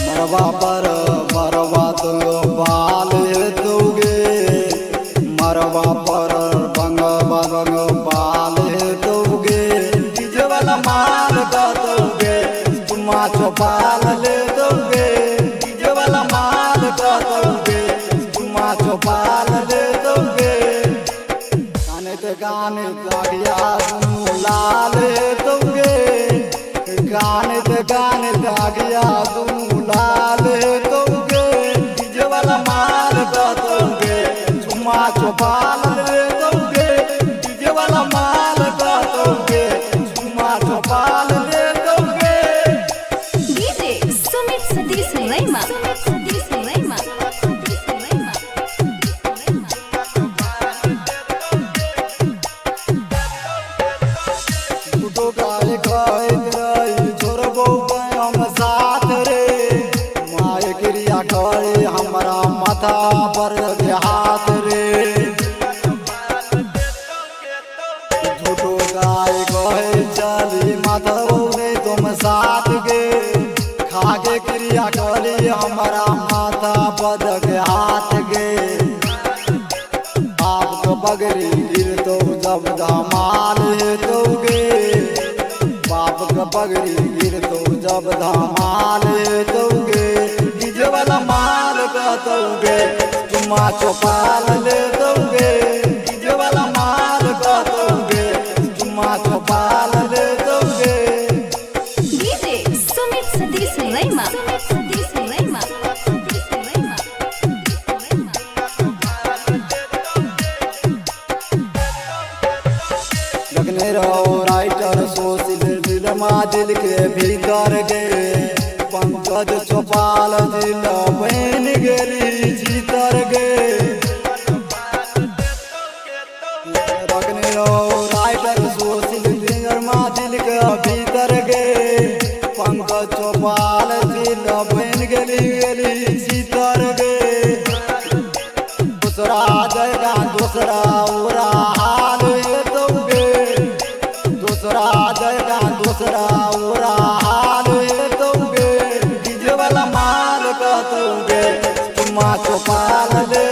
मरवा पर मरवा तो बाल दोगे, मरवा पर बंग बंग बाल दोगे, डीजे वाला माल का दोगे, चुम्मा चौपाल ले दोगे, डीजे वाला माल का दोगे, चुम्मा चौपाल ले दोगे। गाने ते गाने दागिया लाल दोगे, गाने ते गाने दागिया लाल दोगे, डीजे वाला माल का दोगे, चुम्मा चौपाल ले दोगे, डीजे वाला माल का दोगे, चुम्मा चौपाल ले दोगे। डीजे सुमित सतीश लैमा, सतीश लैमा, सतीश लैमा। टूटो गाय खाए रही छोड़बो हम साथ रे, माय क्रिया करे हमारा माथा पर हाथ रे। झूठो गाय कहे चली माधव ने तुम साथ गे, खागे क्रिया करे हमारा माथा पर हाथ गे। आपको बगरी गिर तो जब धमाल दोगे, बाप का पगड़ी गिर तो जब धमाल दोगे, डीजे वाला माल का दोगे, चुम्मा चौपाल ले दोगे, डीजे वाला माल का दोगे, चुम्मा चौपाल ले दोगे। डीजे सुमित सतीश लैमा, सतीश लैमा, सतीश लैमा। लगने रहो राइटर सोशिल दिलमा दिल के भीतर गे, पंकज चौपाल दिल बन गेली जीतर गे। लगने रहो राइटर सोशिल दिलमा दिल के भीतर गे, पंकज चौपाल दिल बन गेली जीतर गे। दूसरा जगह दूसरा उरा हाल दोगे, दूसरा जगह दूसरा उरा हाल दोगे, डीजे वाला माल का दोगे, चुम्मा चौपाल ले